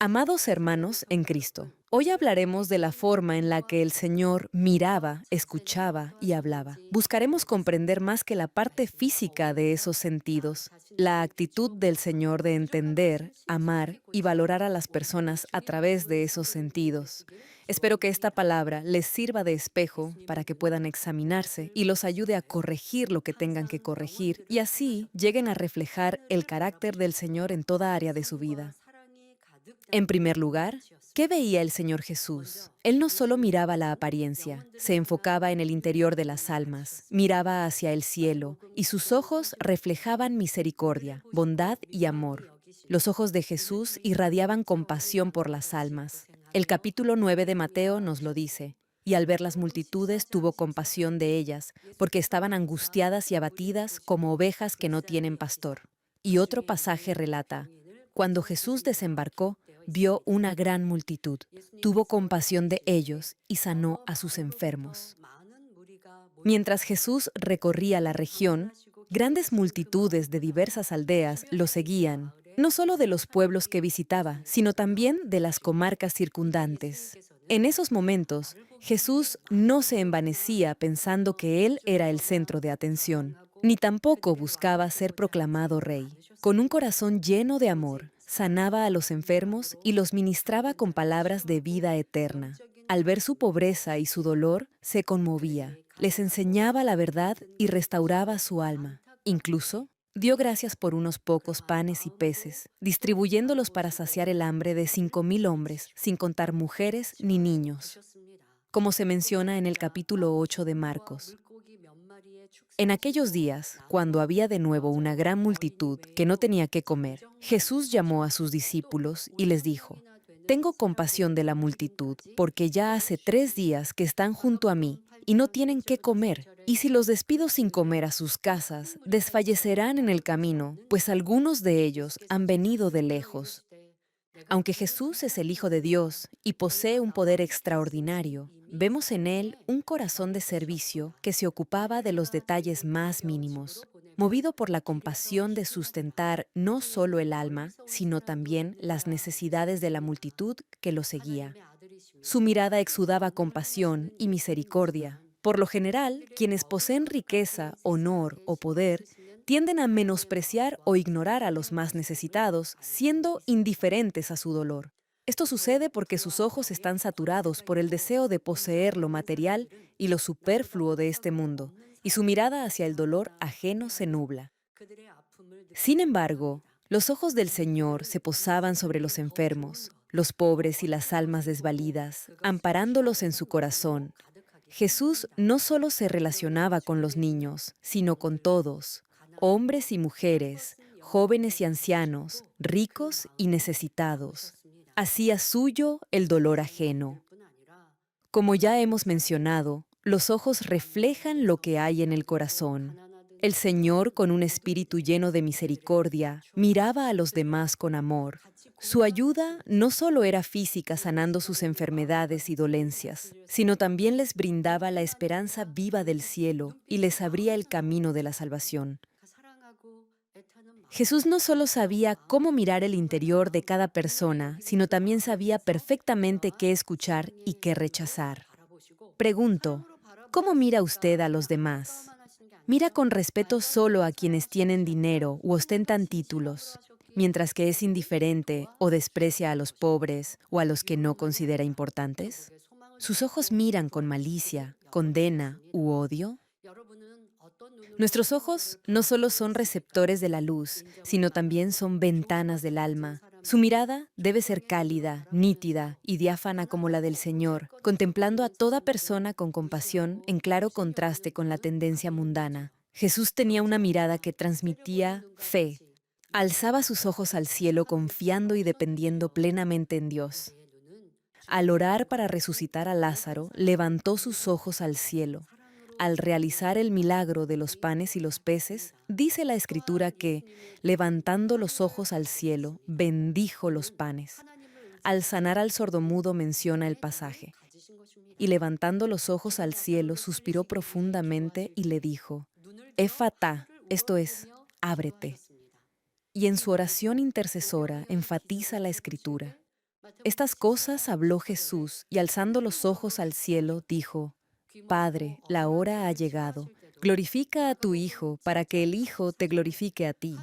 Amados hermanos en Cristo, hoy hablaremos de la forma en la que el Señor miraba, escuchaba y hablaba. Buscaremos comprender más que la parte física de esos sentidos, la actitud del Señor de entender, amar y valorar a las personas a través de esos sentidos. Espero que esta palabra les sirva de espejo para que puedan examinarse y los ayude a corregir lo que tengan que corregir y así lleguen a reflejar el carácter del Señor en toda área de su vida. En primer lugar, ¿qué veía el Señor Jesús? Él no solo miraba la apariencia, se enfocaba en el interior de las almas, miraba hacia el cielo, y sus ojos reflejaban misericordia, bondad y amor. Los ojos de Jesús irradiaban compasión por las almas. El capítulo 9 de Mateo nos lo dice. Y al ver las multitudes tuvo compasión de ellas, porque estaban angustiadas y abatidas como ovejas que no tienen pastor. Y otro pasaje relata, cuando Jesús desembarcó, vio una gran multitud, tuvo compasión de ellos y sanó a sus enfermos. Mientras Jesús recorría la región, grandes multitudes de diversas aldeas lo seguían, no solo de los pueblos que visitaba, sino también de las comarcas circundantes. En esos momentos, Jesús no se envanecía pensando que Él era el centro de atención, ni tampoco buscaba ser proclamado rey. Con un corazón lleno de amor, sanaba a los enfermos y los ministraba con palabras de vida eterna. Al ver su pobreza y su dolor, se conmovía, les enseñaba la verdad y restauraba su alma. Incluso, dio gracias por unos pocos panes y peces, distribuyéndolos para saciar el hambre de 5,000 hombres, sin contar mujeres ni niños, como se menciona en el capítulo 8 de Marcos. En aquellos días, cuando había de nuevo una gran multitud que no tenía qué comer, Jesús llamó a sus discípulos y les dijo, «Tengo compasión de la multitud, porque ya hace 3 días que están junto a mí y no tienen qué comer, y si los despido sin comer a sus casas, desfallecerán en el camino, pues algunos de ellos han venido de lejos». Aunque Jesús es el Hijo de Dios y posee un poder extraordinario, vemos en él un corazón de servicio que se ocupaba de los detalles más mínimos, movido por la compasión de sustentar no solo el alma, sino también las necesidades de la multitud que lo seguía. Su mirada exudaba compasión y misericordia. Por lo general, quienes poseen riqueza, honor o poder tienden a menospreciar o ignorar a los más necesitados, siendo indiferentes a su dolor. Esto sucede porque sus ojos están saturados por el deseo de poseer lo material y lo superfluo de este mundo, y su mirada hacia el dolor ajeno se nubla. Sin embargo, los ojos del Señor se posaban sobre los enfermos, los pobres y las almas desvalidas, amparándolos en su corazón. Jesús no solo se relacionaba con los niños, sino con todos, hombres y mujeres, jóvenes y ancianos, ricos y necesitados. Hacía suyo el dolor ajeno. Como ya hemos mencionado, los ojos reflejan lo que hay en el corazón. El Señor, con un espíritu lleno de misericordia, miraba a los demás con amor. Su ayuda no solo era física sanando sus enfermedades y dolencias, sino también les brindaba la esperanza viva del cielo y les abría el camino de la salvación. Jesús no solo sabía cómo mirar el interior de cada persona, sino también sabía perfectamente qué escuchar y qué rechazar. Pregunto, ¿cómo mira usted a los demás? ¿Mira con respeto solo a quienes tienen dinero u ostentan títulos, mientras que es indiferente o desprecia a los pobres o a los que no considera importantes? ¿Sus ojos miran con malicia, condena u odio? Nuestros ojos no solo son receptores de la luz, sino también son ventanas del alma. Su mirada debe ser cálida, nítida y diáfana como la del Señor, contemplando a toda persona con compasión en claro contraste con la tendencia mundana. Jesús tenía una mirada que transmitía fe. Alzaba sus ojos al cielo confiando y dependiendo plenamente en Dios. Al orar para resucitar a Lázaro, levantó sus ojos al cielo. Al realizar el milagro de los panes y los peces, dice la Escritura que, levantando los ojos al cielo, bendijo los panes. Al sanar al sordomudo menciona el pasaje. Y levantando los ojos al cielo, suspiró profundamente y le dijo, Efatá, esto es, ábrete. Y en su oración intercesora enfatiza la Escritura. Estas cosas habló Jesús y alzando los ojos al cielo dijo: Padre, la hora ha llegado. Glorifica a tu Hijo para que el Hijo te glorifique a ti.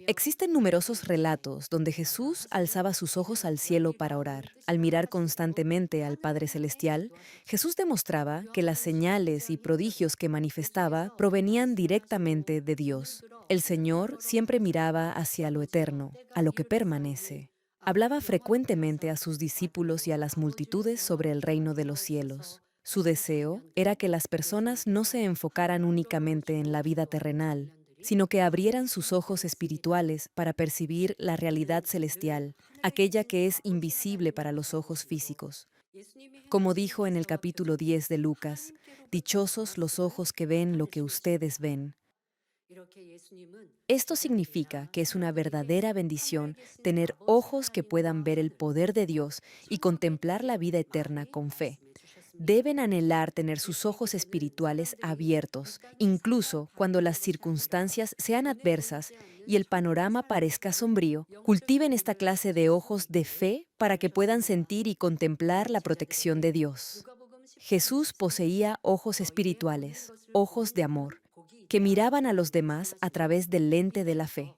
Existen numerosos relatos donde Jesús alzaba sus ojos al cielo para orar. Al mirar constantemente al Padre Celestial, Jesús demostraba que las señales y prodigios que manifestaba provenían directamente de Dios. El Señor siempre miraba hacia lo eterno, a lo que permanece. Hablaba frecuentemente a sus discípulos y a las multitudes sobre el reino de los cielos. Su deseo era que las personas no se enfocaran únicamente en la vida terrenal, sino que abrieran sus ojos espirituales para percibir la realidad celestial, aquella que es invisible para los ojos físicos. Como dijo en el capítulo 10 de Lucas, dichosos los ojos que ven lo que ustedes ven. Esto significa que es una verdadera bendición tener ojos que puedan ver el poder de Dios y contemplar la vida eterna con fe. Deben anhelar tener sus ojos espirituales abiertos, incluso cuando las circunstancias sean adversas y el panorama parezca sombrío. Cultiven esta clase de ojos de fe para que puedan sentir y contemplar la protección de Dios. Jesús poseía ojos espirituales, ojos de amor, que miraban a los demás a través del lente de la fe.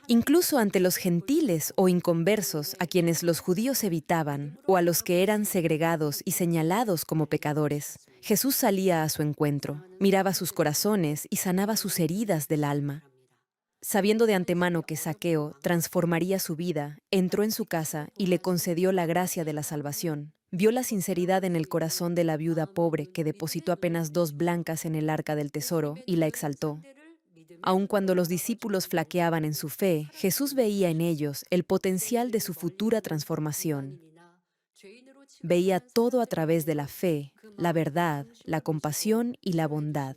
Incluso ante los gentiles o inconversos a quienes los judíos evitaban, o a los que eran segregados y señalados como pecadores, Jesús salía a su encuentro, miraba sus corazones y sanaba sus heridas del alma. Sabiendo de antemano que Zaqueo transformaría su vida, entró en su casa y le concedió la gracia de la salvación. Vio la sinceridad en el corazón de la viuda pobre que depositó apenas 2 blancas en el arca del tesoro y la exaltó. Aun cuando los discípulos flaqueaban en su fe, Jesús veía en ellos el potencial de su futura transformación. Veía todo a través de la fe, la verdad, la compasión y la bondad.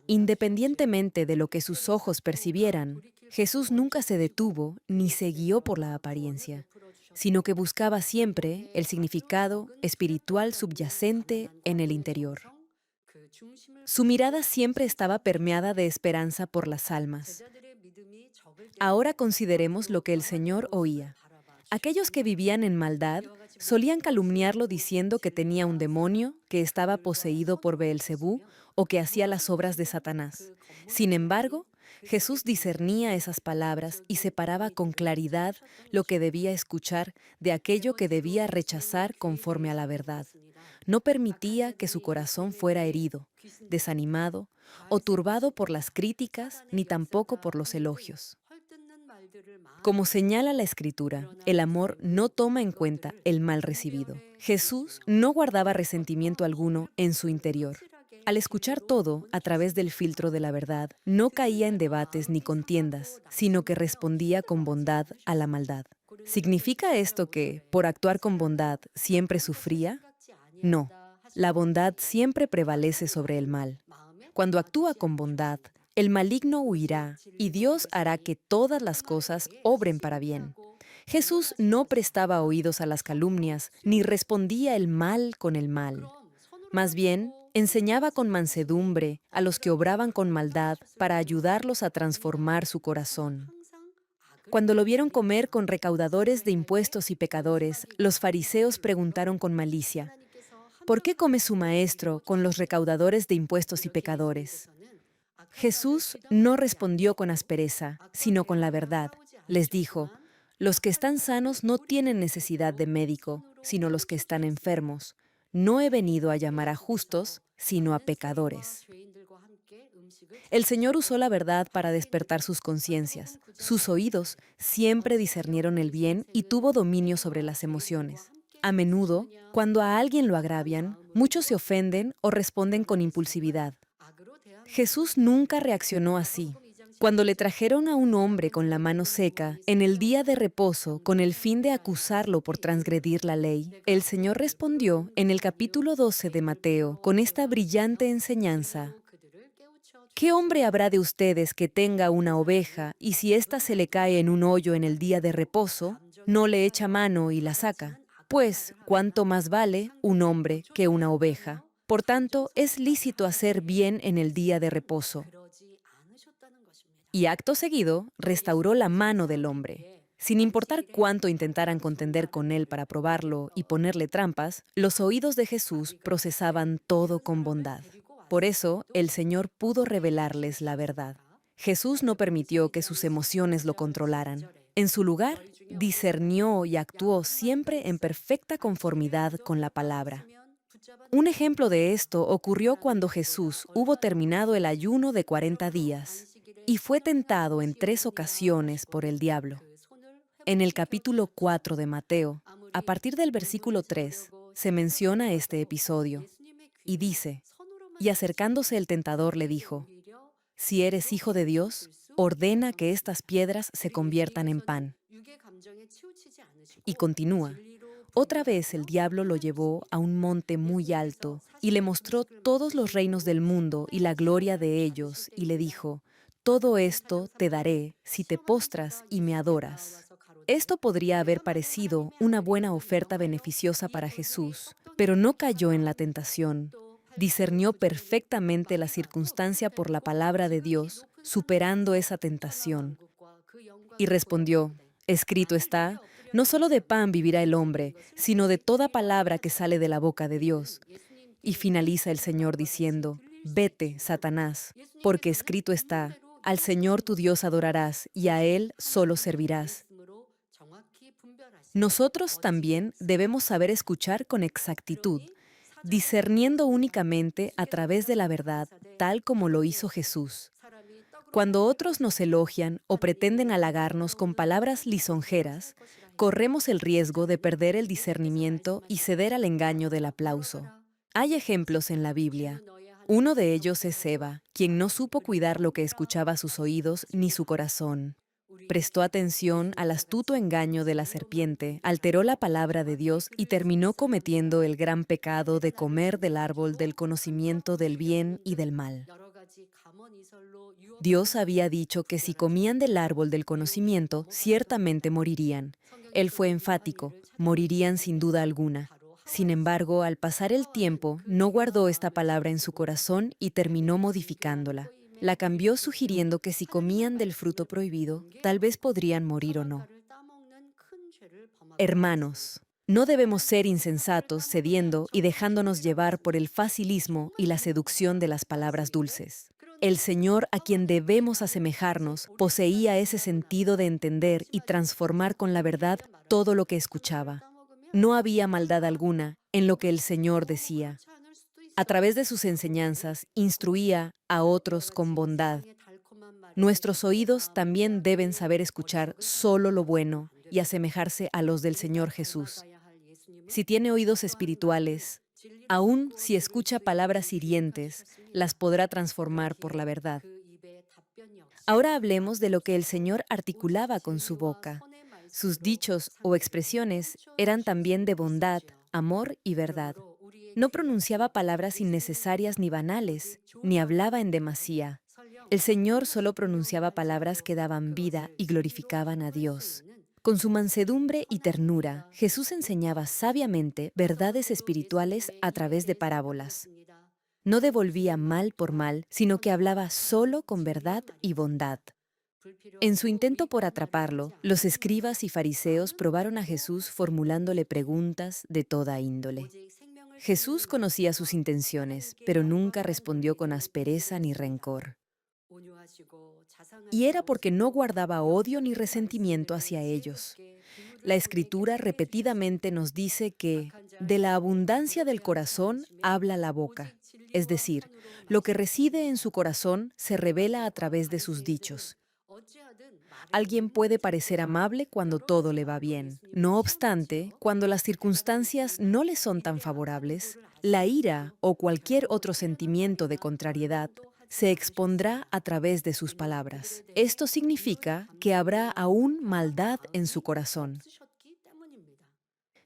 Independientemente de lo que sus ojos percibieran, Jesús nunca se detuvo ni se guió por la apariencia, sino que buscaba siempre el significado espiritual subyacente en el interior. Su mirada siempre estaba permeada de esperanza por las almas. Ahora consideremos lo que el Señor oía. Aquellos que vivían en maldad solían calumniarlo diciendo que tenía un demonio, que estaba poseído por Beelzebú o que hacía las obras de Satanás. Sin embargo, Jesús discernía esas palabras y separaba con claridad lo que debía escuchar de aquello que debía rechazar conforme a la verdad. No permitía que su corazón fuera herido, desanimado o turbado por las críticas ni tampoco por los elogios. Como señala la Escritura, el amor no toma en cuenta el mal recibido. Jesús no guardaba resentimiento alguno en su interior. Al escuchar todo a través del filtro de la verdad, no caía en debates ni contiendas, sino que respondía con bondad a la maldad. ¿Significa esto que, por actuar con bondad, siempre sufría? No, la bondad siempre prevalece sobre el mal. Cuando actúa con bondad, el maligno huirá y Dios hará que todas las cosas obren para bien. Jesús no prestaba oídos a las calumnias ni respondía el mal con el mal. Más bien, enseñaba con mansedumbre a los que obraban con maldad para ayudarlos a transformar su corazón. Cuando lo vieron comer con recaudadores de impuestos y pecadores, los fariseos preguntaron con malicia: ¿por qué come su maestro con los recaudadores de impuestos y pecadores? Jesús no respondió con aspereza, sino con la verdad. Les dijo: los que están sanos no tienen necesidad de médico, sino los que están enfermos. No he venido a llamar a justos, sino a pecadores. El Señor usó la verdad para despertar sus conciencias. Sus oídos siempre discernieron el bien y tuvo dominio sobre las emociones. A menudo, cuando a alguien lo agravian, muchos se ofenden o responden con impulsividad. Jesús nunca reaccionó así. Cuando le trajeron a un hombre con la mano seca, en el día de reposo, con el fin de acusarlo por transgredir la ley, el Señor respondió en el capítulo 12 de Mateo con esta brillante enseñanza: ¿qué hombre habrá de ustedes que tenga una oveja y si ésta se le cae en un hoyo en el día de reposo, no le echa mano y la saca? Pues, ¿cuánto más vale un hombre que una oveja? Por tanto, es lícito hacer bien en el día de reposo. Y acto seguido, restauró la mano del hombre. Sin importar cuánto intentaran contender con él para probarlo y ponerle trampas, los oídos de Jesús procesaban todo con bondad. Por eso, el Señor pudo revelarles la verdad. Jesús no permitió que sus emociones lo controlaran. En su lugar, discernió y actuó siempre en perfecta conformidad con la palabra. Un ejemplo de esto ocurrió cuando Jesús hubo terminado el ayuno de 40 días y fue tentado en 3 ocasiones por el diablo. En el capítulo 4 de Mateo, a partir del versículo 3, se menciona este episodio y dice, y acercándose el tentador le dijo, si eres hijo de Dios, ordena que estas piedras se conviertan en pan. Y continúa, otra vez el diablo lo llevó a un monte muy alto y le mostró todos los reinos del mundo y la gloria de ellos, y le dijo, todo esto te daré si te postras y me adoras. Esto podría haber parecido una buena oferta beneficiosa para Jesús, pero no cayó en la tentación. Discernió perfectamente la circunstancia por la palabra de Dios, superando esa tentación. Y respondió, escrito está, no solo de pan vivirá el hombre, sino de toda palabra que sale de la boca de Dios. Y finaliza el Señor diciendo, vete, Satanás, porque escrito está, al Señor tu Dios adorarás y a Él solo servirás. Nosotros también debemos saber escuchar con exactitud, discerniendo únicamente a través de la verdad, tal como lo hizo Jesús. Cuando otros nos elogian o pretenden halagarnos con palabras lisonjeras, corremos el riesgo de perder el discernimiento y ceder al engaño del aplauso. Hay ejemplos en la Biblia. Uno de ellos es Eva, quien no supo cuidar lo que escuchaba sus oídos ni su corazón. Prestó atención al astuto engaño de la serpiente, alteró la palabra de Dios y terminó cometiendo el gran pecado de comer del árbol del conocimiento del bien y del mal. Dios había dicho que si comían del árbol del conocimiento, ciertamente morirían. Él fue enfático, morirían sin duda alguna. Sin embargo, al pasar el tiempo, no guardó esta palabra en su corazón y terminó modificándola. La cambió sugiriendo que si comían del fruto prohibido, tal vez podrían morir o no. Hermanos, no debemos ser insensatos cediendo y dejándonos llevar por el facilismo y la seducción de las palabras dulces. El Señor a quien debemos asemejarnos poseía ese sentido de entender y transformar con la verdad todo lo que escuchaba. No había maldad alguna en lo que el Señor decía. A través de sus enseñanzas, instruía a otros con bondad. Nuestros oídos también deben saber escuchar solo lo bueno y asemejarse a los del Señor Jesús. Si tiene oídos espirituales, aun si escucha palabras hirientes, las podrá transformar por la verdad. Ahora hablemos de lo que el Señor articulaba con su boca. Sus dichos o expresiones eran también de bondad, amor y verdad. No pronunciaba palabras innecesarias ni banales, ni hablaba en demasía. El Señor solo pronunciaba palabras que daban vida y glorificaban a Dios. Con su mansedumbre y ternura, Jesús enseñaba sabiamente verdades espirituales a través de parábolas. No devolvía mal por mal, sino que hablaba solo con verdad y bondad. En su intento por atraparlo, los escribas y fariseos probaron a Jesús formulándole preguntas de toda índole. Jesús conocía sus intenciones, pero nunca respondió con aspereza ni rencor. Y era porque no guardaba odio ni resentimiento hacia ellos. La Escritura repetidamente nos dice que de la abundancia del corazón habla la boca. Es decir, lo que reside en su corazón se revela a través de sus dichos. Alguien puede parecer amable cuando todo le va bien. No obstante, cuando las circunstancias no le son tan favorables, la ira o cualquier otro sentimiento de contrariedad se expondrá a través de sus palabras. Esto significa que habrá aún maldad en su corazón.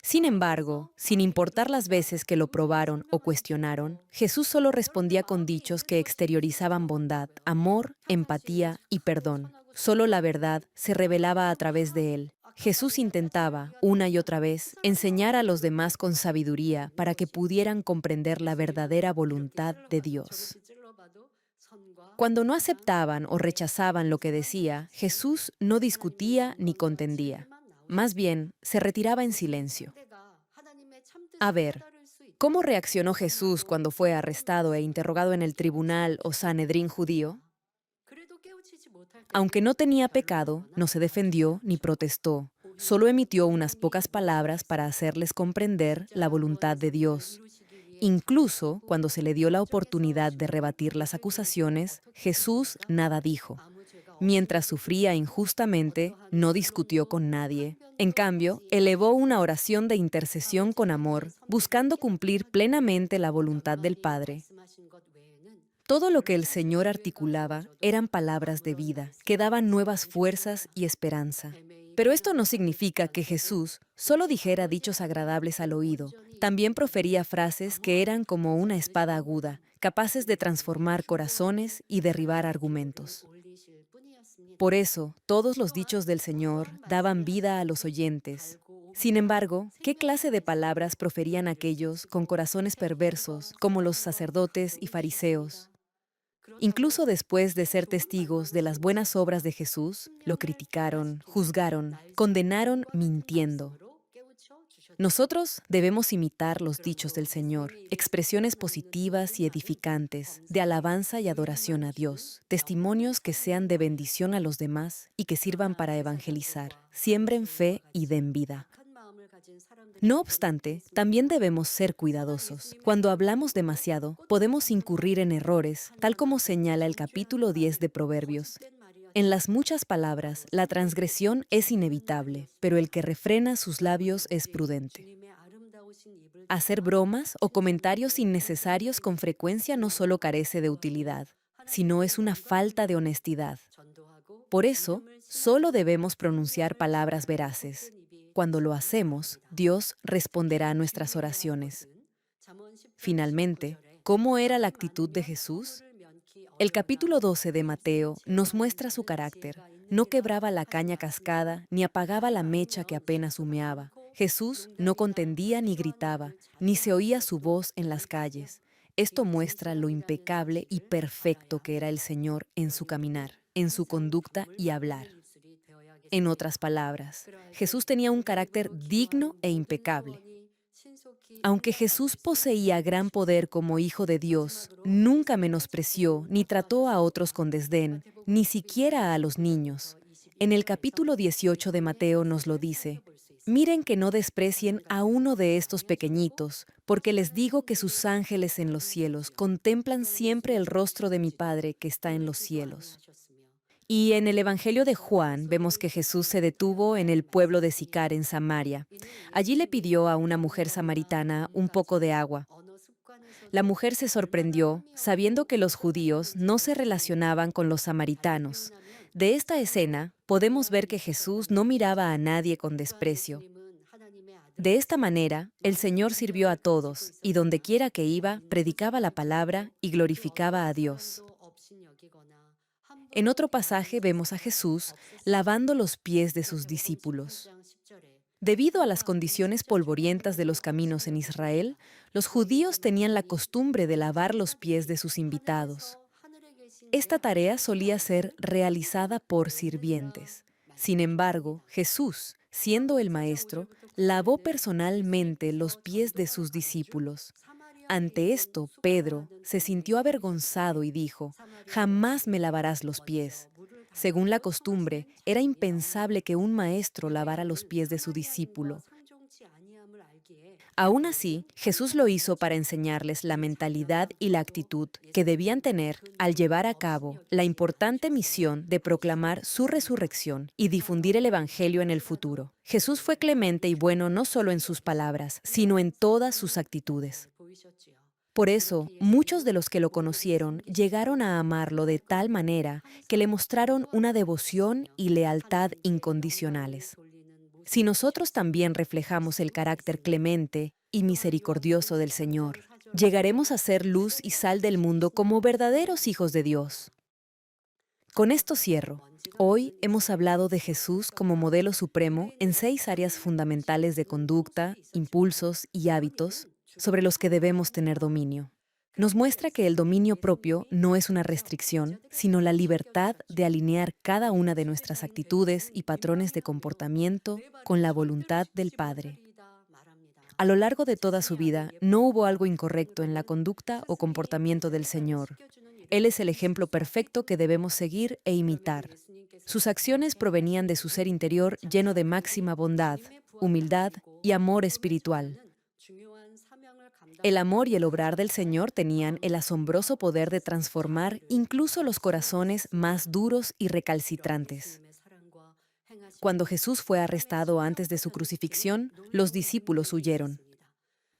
Sin embargo, sin importar las veces que lo probaron o cuestionaron, Jesús solo respondía con dichos que exteriorizaban bondad, amor, empatía y perdón. Solo la verdad se revelaba a través de él. Jesús intentaba, una y otra vez, enseñar a los demás con sabiduría para que pudieran comprender la verdadera voluntad de Dios. Cuando no aceptaban o rechazaban lo que decía, Jesús no discutía ni contendía. Más bien, se retiraba en silencio. A ver, ¿cómo reaccionó Jesús cuando fue arrestado e interrogado en el tribunal o Sanedrín judío? Aunque no tenía pecado, no se defendió ni protestó. Solo emitió unas pocas palabras para hacerles comprender la voluntad de Dios. Incluso cuando se le dio la oportunidad de rebatir las acusaciones, Jesús nada dijo. Mientras sufría injustamente, no discutió con nadie. En cambio, elevó una oración de intercesión con amor, buscando cumplir plenamente la voluntad del Padre. Todo lo que el Señor articulaba eran palabras de vida, que daban nuevas fuerzas y esperanza. Pero esto no significa que Jesús solo dijera dichos agradables al oído. También profería frases que eran como una espada aguda, capaces de transformar corazones y derribar argumentos. Por eso, todos los dichos del Señor daban vida a los oyentes. Sin embargo, ¿qué clase de palabras proferían aquellos con corazones perversos, como los sacerdotes y fariseos? Incluso después de ser testigos de las buenas obras de Jesús, lo criticaron, juzgaron, condenaron mintiendo. Nosotros debemos imitar los dichos del Señor, expresiones positivas y edificantes, de alabanza y adoración a Dios, testimonios que sean de bendición a los demás y que sirvan para evangelizar, siembren fe y den vida. No obstante, también debemos ser cuidadosos. Cuando hablamos demasiado, podemos incurrir en errores, tal como señala el capítulo 10 de Proverbios. En las muchas palabras, la transgresión es inevitable, pero el que refrena sus labios es prudente. Hacer bromas o comentarios innecesarios con frecuencia no solo carece de utilidad, sino es una falta de honestidad. Por eso, solo debemos pronunciar palabras veraces. Cuando lo hacemos, Dios responderá a nuestras oraciones. Finalmente, ¿cómo era la actitud de Jesús? El capítulo 12 de Mateo nos muestra su carácter. No quebraba la caña cascada, ni apagaba la mecha que apenas humeaba. Jesús no contendía ni gritaba, ni se oía su voz en las calles. Esto muestra lo impecable y perfecto que era el Señor en su caminar, en su conducta y hablar. En otras palabras, Jesús tenía un carácter digno e impecable. Aunque Jesús poseía gran poder como Hijo de Dios, nunca menospreció ni trató a otros con desdén, ni siquiera a los niños. En el capítulo 18 de Mateo nos lo dice: miren que no desprecien a uno de estos pequeñitos, porque les digo que sus ángeles en los cielos contemplan siempre el rostro de mi Padre que está en los cielos. Y en el Evangelio de Juan vemos que Jesús se detuvo en el pueblo de Sicar, en Samaria. Allí le pidió a una mujer samaritana un poco de agua. La mujer se sorprendió, sabiendo que los judíos no se relacionaban con los samaritanos. De esta escena, podemos ver que Jesús no miraba a nadie con desprecio. De esta manera, el Señor sirvió a todos, y dondequiera que iba, predicaba la palabra y glorificaba a Dios. En otro pasaje vemos a Jesús lavando los pies de sus discípulos. Debido a las condiciones polvorientas de los caminos en Israel, los judíos tenían la costumbre de lavar los pies de sus invitados. Esta tarea solía ser realizada por sirvientes. Sin embargo, Jesús, siendo el Maestro, lavó personalmente los pies de sus discípulos. Ante esto, Pedro se sintió avergonzado y dijo: «Jamás me lavarás los pies». Según la costumbre, era impensable que un maestro lavara los pies de su discípulo. Aún así, Jesús lo hizo para enseñarles la mentalidad y la actitud que debían tener al llevar a cabo la importante misión de proclamar su resurrección y difundir el Evangelio en el futuro. Jesús fue clemente y bueno no solo en sus palabras, sino en todas sus actitudes. Por eso, muchos de los que lo conocieron llegaron a amarlo de tal manera que le mostraron una devoción y lealtad incondicionales. Si nosotros también reflejamos el carácter clemente y misericordioso del Señor, llegaremos a ser luz y sal del mundo como verdaderos hijos de Dios. Con esto cierro. Hoy hemos hablado de Jesús como modelo supremo en 6 áreas fundamentales de conducta, impulsos y hábitos sobre los que debemos tener dominio. Nos muestra que el dominio propio no es una restricción, sino la libertad de alinear cada una de nuestras actitudes y patrones de comportamiento con la voluntad del Padre. A lo largo de toda su vida, no hubo algo incorrecto en la conducta o comportamiento del Señor. Él es el ejemplo perfecto que debemos seguir e imitar. Sus acciones provenían de su ser interior lleno de máxima bondad, humildad y amor espiritual. El amor y el obrar del Señor tenían el asombroso poder de transformar incluso los corazones más duros y recalcitrantes. Cuando Jesús fue arrestado antes de su crucifixión, los discípulos huyeron.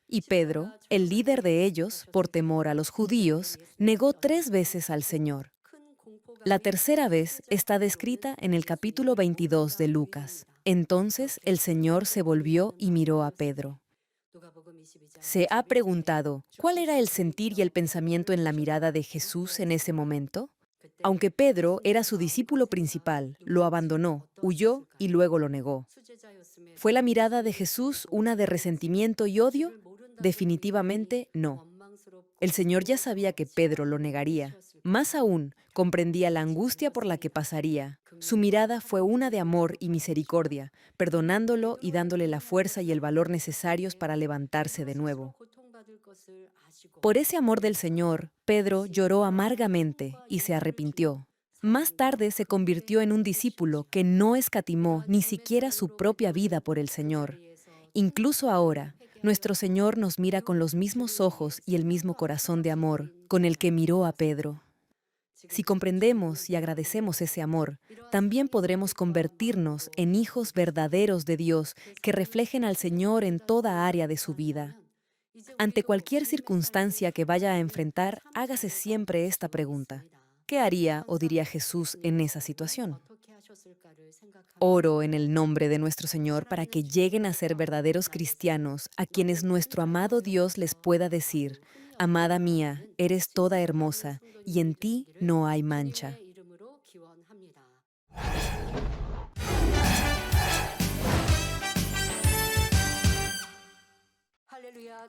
Y Pedro, el líder de ellos, por temor a los judíos, negó 3 veces al Señor. La tercera vez está descrita en el capítulo 22 de Lucas. Entonces el Señor se volvió y miró a Pedro. ¿Se ha preguntado cuál era el sentir y el pensamiento en la mirada de Jesús en ese momento? Aunque Pedro era su discípulo principal, lo abandonó, huyó y luego lo negó. ¿Fue la mirada de Jesús una de resentimiento y odio? Definitivamente no. El Señor ya sabía que Pedro lo negaría. Más aún, comprendía la angustia por la que pasaría. Su mirada fue una de amor y misericordia, perdonándolo y dándole la fuerza y el valor necesarios para levantarse de nuevo. Por ese amor del Señor, Pedro lloró amargamente y se arrepintió. Más tarde se convirtió en un discípulo que no escatimó ni siquiera su propia vida por el Señor. Incluso ahora, nuestro Señor nos mira con los mismos ojos y el mismo corazón de amor con el que miró a Pedro. Si comprendemos y agradecemos ese amor, también podremos convertirnos en hijos verdaderos de Dios que reflejen al Señor en toda área de su vida. Ante cualquier circunstancia que vaya a enfrentar, hágase siempre esta pregunta: ¿qué haría o diría Jesús en esa situación? Oro en el nombre de nuestro Señor para que lleguen a ser verdaderos cristianos, a quienes nuestro amado Dios les pueda decir: amada mía, eres toda hermosa, y en ti no hay mancha.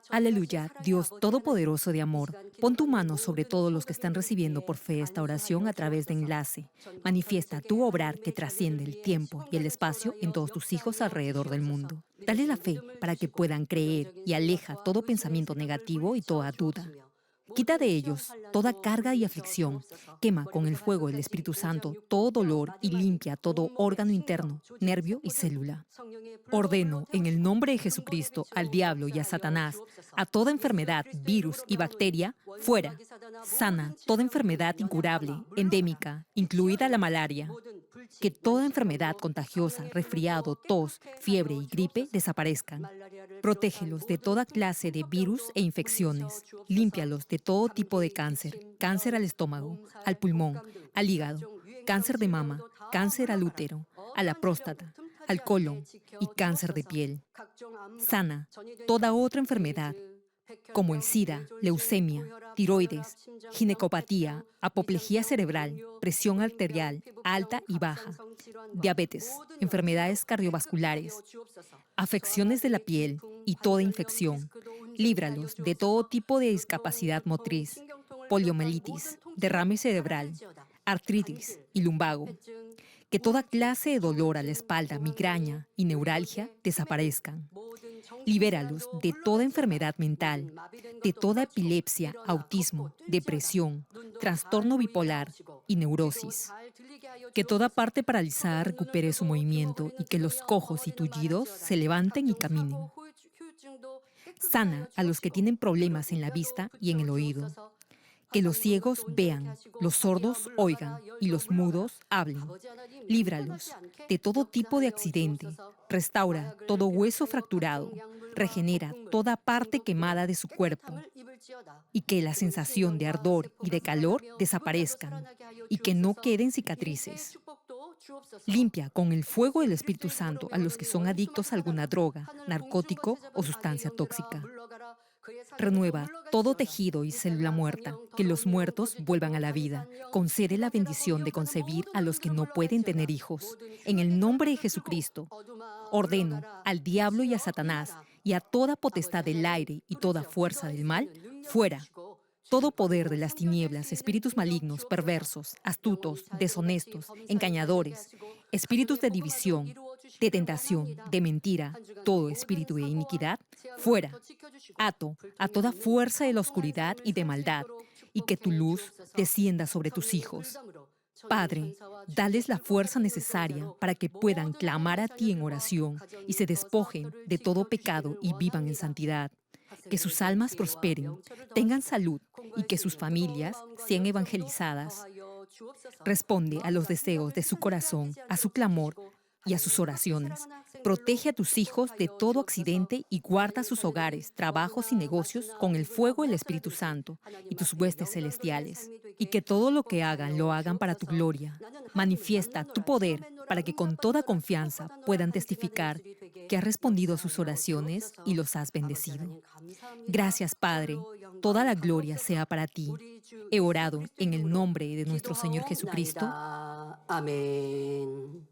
Aleluya, Dios Todopoderoso de amor, pon tu mano sobre todos los que están recibiendo por fe esta oración a través de enlace. Manifiesta tu obrar que trasciende el tiempo y el espacio en todos tus hijos alrededor del mundo. Dale la fe para que puedan creer y aleja todo pensamiento negativo y toda duda. Quita de ellos toda carga y aflicción. Quema con el fuego del Espíritu Santo todo dolor y limpia todo órgano interno, nervio y célula. Ordeno en el nombre de Jesucristo al diablo y a Satanás, a toda enfermedad, virus y bacteria, fuera. Sana toda enfermedad incurable, endémica, incluida la malaria. Que toda enfermedad contagiosa, resfriado, tos, fiebre y gripe desaparezcan. Protégelos de toda clase de virus e infecciones. Límpialos de todo tipo de cáncer. Cáncer al estómago, al pulmón, al hígado, cáncer de mama, cáncer al útero, a la próstata, al colon y cáncer de piel. Sana toda otra enfermedad, como el SIDA, leucemia, tiroides, ginecopatía, apoplejía cerebral, presión arterial alta y baja, diabetes, enfermedades cardiovasculares, afecciones de la piel y toda infección. Líbralos de todo tipo de discapacidad motriz, poliomielitis, derrame cerebral, artritis y lumbago. Que toda clase de dolor a la espalda, migraña y neuralgia desaparezcan. Libéralos de toda enfermedad mental, de toda epilepsia, autismo, depresión, trastorno bipolar y neurosis. Que toda parte paralizada recupere su movimiento y que los cojos y tullidos se levanten y caminen. Sana a los que tienen problemas en la vista y en el oído. Que los ciegos vean, los sordos oigan y los mudos hablen. Líbralos de todo tipo de accidente. Restaura todo hueso fracturado. Regenera toda parte quemada de su cuerpo. Y que la sensación de ardor y de calor desaparezcan. Y que no queden cicatrices. Limpia con el fuego del Espíritu Santo a los que son adictos a alguna droga, narcótico o sustancia tóxica. Renueva todo tejido y célula muerta, que los muertos vuelvan a la vida. Concede la bendición de concebir a los que no pueden tener hijos. En el nombre de Jesucristo, ordeno al diablo y a Satanás y a toda potestad del aire y toda fuerza del mal, fuera. todo poder de las tinieblas, espíritus malignos, perversos, astutos, deshonestos, engañadores, espíritus de división, de tentación, de mentira, todo espíritu de iniquidad, fuera. Ato a toda fuerza de la oscuridad y de maldad, y que tu luz descienda sobre tus hijos. Padre, dales la fuerza necesaria para que puedan clamar a ti en oración y se despojen de todo pecado y vivan en santidad. Que sus almas prosperen, tengan salud y que sus familias sean evangelizadas. Responde a los deseos de su corazón, a su clamor y a sus oraciones. Protege a tus hijos de todo accidente y guarda sus hogares, trabajos y negocios con el fuego del Espíritu Santo y tus huestes celestiales. Y que todo lo que hagan lo hagan para tu gloria. Manifiesta tu poder para que con toda confianza puedan testificar que has respondido a sus oraciones y los has bendecido. Gracias, Padre. Toda la gloria sea para ti. He orado en el nombre de nuestro Señor Jesucristo. 아멘.